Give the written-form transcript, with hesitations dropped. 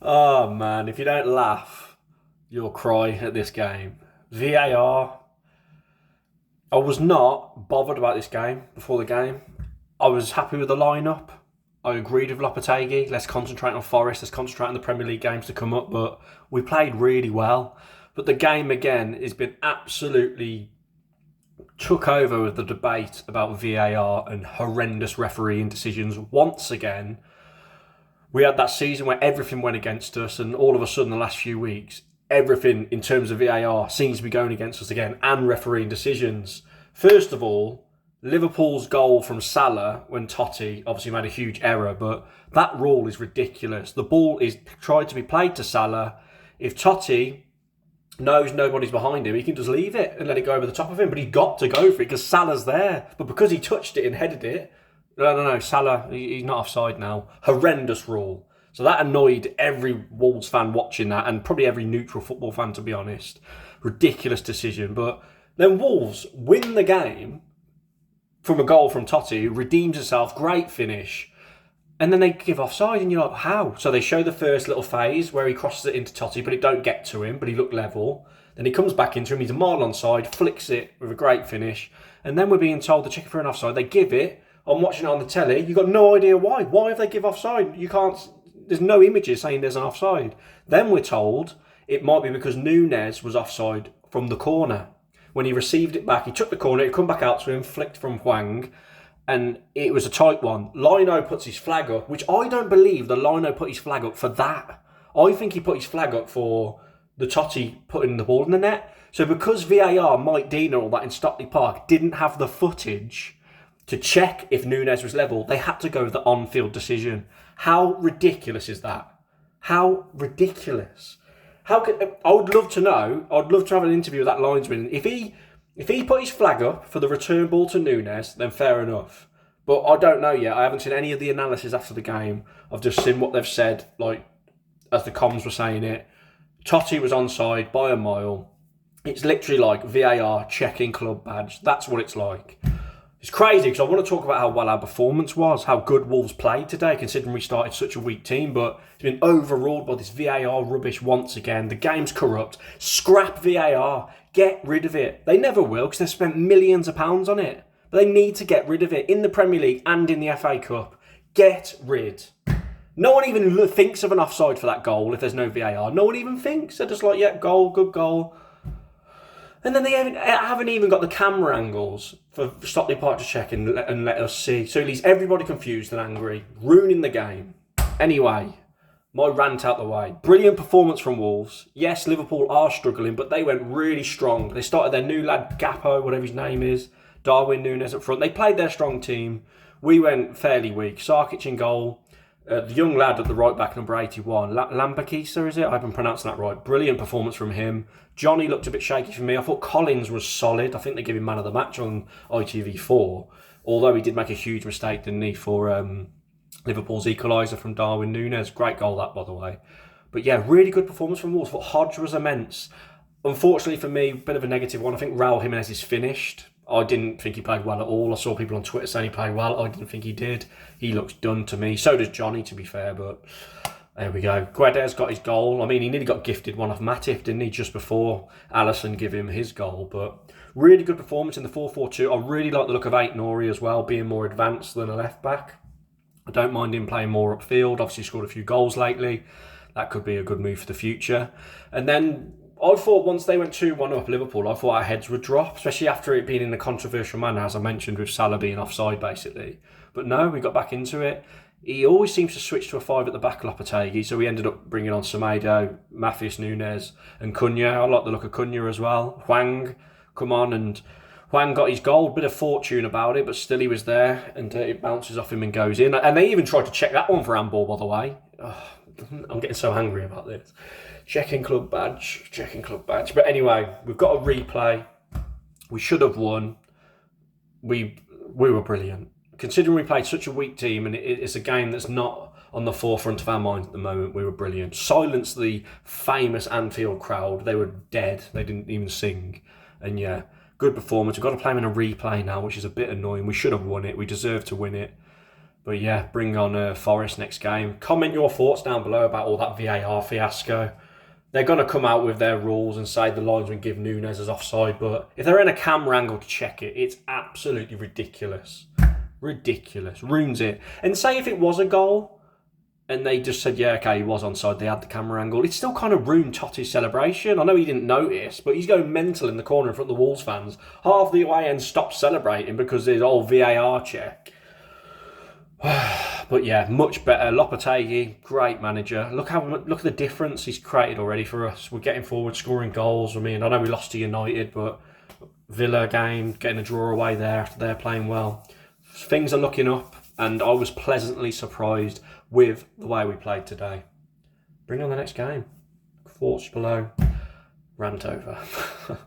Oh man, if you don't laugh, you'll cry at this game. VAR. I was not bothered about this game before the game. I was happy with the lineup. I agreed with Lopetegui. Let's concentrate on Forest. Let's concentrate on the Premier League games to come up. But we played really well. But the game again has been absolutely took over with the debate about VAR and horrendous refereeing decisions once again. We had that season where everything went against us, and all of a sudden, the last few weeks, everything in terms of VAR seems to be going against us again, and refereeing decisions. First of all, Liverpool's goal from Salah when Totti obviously made a huge error, but that rule is ridiculous. The ball is tried to be played to Salah. If Totti knows nobody's behind him, he can just leave it and let it go over the top of him, but he got to go for it because Salah's there. But because he touched it and headed it, no, Salah, he's not offside now. Horrendous rule. So that annoyed every Wolves fan watching that, and probably every neutral football fan, to be honest. Ridiculous decision. But then Wolves win the game from a goal from Totti, who redeems himself, great finish. And then they give offside, and you're like, how? So they show the first little phase where he crosses it into Totti, but it don't get to him, but he looked level. Then he comes back into him, he's a mile onside, flicks it with a great finish. And then we're being told they're checking for an offside. They give it. I'm watching it on the telly. You've got no idea why. Why have they give offside? You can't... There's no images saying there's an offside. Then we're told it might be because Núñez was offside from the corner. When he received it back, he took the corner, it come back out to him, flicked from Hwang, and it was a tight one. Lino puts his flag up, which I don't believe the Lino put his flag up for that. I think he put his flag up for the Totti putting the ball in the net. So because VAR, Mike Dean and all that in Stockley Park didn't have the footage to check if Núñez was level, they had to go with the on-field decision. How ridiculous is that? How ridiculous. I would love to know, I'd love to have an interview with that linesman. If he put his flag up for the return ball to Núñez, then fair enough. But I don't know yet. I haven't seen any of the analysis after the game. I've just seen what they've said, like, as the comms were saying it. Totti was onside by a mile. It's literally like VAR checking club badge. That's what it's like. It's crazy because I want to talk about how well our performance was, how good Wolves played today, considering we started such a weak team, but it's been overruled by this VAR rubbish once again. The game's corrupt. Scrap VAR. Get rid of it. They never will because they've spent millions of pounds on it. But they need to get rid of it in the Premier League and in the FA Cup. Get rid. No one even thinks of an offside for that goal if there's no VAR. No one even thinks. They're just like, yeah, goal, good goal. And then they haven't even got the camera angles for Stockley Park to check and let us see. So it leaves everybody confused and angry, ruining the game. Anyway, my rant out the way. Brilliant performance from Wolves. Yes, Liverpool are struggling, but they went really strong. They started their new lad, Gappo, whatever his name is, Darwin Núñez up front. They played their strong team. We went fairly weak. Sarkic in goal. The young lad at the right back, number 81, Lambakisa, is it? I haven't pronounced that right. Brilliant performance from him. Johnny looked a bit shaky for me. I thought Collins was solid. I think they gave him man of the match on ITV4. Although he did make a huge mistake, didn't he, for Liverpool's equaliser from Darwin Núñez. Great goal that, by the way. But yeah, really good performance from Wolves. I thought Hodge was immense. Unfortunately for me, a bit of a negative one. I think Raul Jimenez is finished. I didn't think he played well at all. I saw people on Twitter saying he played well. I didn't think he did. He looks done to me. So does Johnny, to be fair, but there we go. Guedes got his goal. I mean, he nearly got gifted one off Matip, didn't he, just before Alisson gave him his goal. But really good performance in the 4-4-2. I really like the look of Ait-Nouri as well, being more advanced than a left-back. I don't mind him playing more upfield. Obviously, scored a few goals lately. That could be a good move for the future. And then I thought once they went 2-1 up Liverpool, I thought our heads would drop, especially after it being in a controversial manner, as I mentioned, with Salah being offside, basically. But no, we got back into it. He always seems to switch to a 5 at the back, Lopetegui, so we ended up bringing on Semedo, Matheus Núñez and Cunha. I like the look of Cunha as well. Hwang, come on, and Hwang got his goal. Bit of fortune about it, but still he was there, and it bounces off him and goes in. And they even tried to check that one for handball, by the way. Oh, I'm getting so angry about this. Checking club badge. But anyway, we've got a replay. We should have won. We were brilliant. Considering we played such a weak team and it's a game that's not on the forefront of our minds at the moment, we were brilliant. Silenced the famous Anfield crowd. They were dead. They didn't even sing. And yeah, good performance. We've got to play them in a replay now, which is a bit annoying. We should have won it. We deserve to win it. But yeah, bring on Forest next game. Comment your thoughts down below about all that VAR fiasco. They're going to come out with their rules and say the linesman give Nunes as offside, but if they're in a camera angle to check it, it's absolutely ridiculous. Ridiculous. Ruins it. And say if it was a goal and they just said, yeah, okay, he was onside, they had the camera angle, it still kind of ruined Totti's celebration. I know he didn't notice, but he's going mental in the corner in front of the Wolves fans half the way and stopped celebrating because there's all VAR check. But yeah, much better. Lopetegui, great manager. Look at the difference he's created already for us. We're getting forward, scoring goals. I mean, I know we lost to United, but Villa game, getting a draw away there after they're playing well. Things are looking up, and I was pleasantly surprised with the way we played today. Bring on the next game. Thoughts below. Rant over.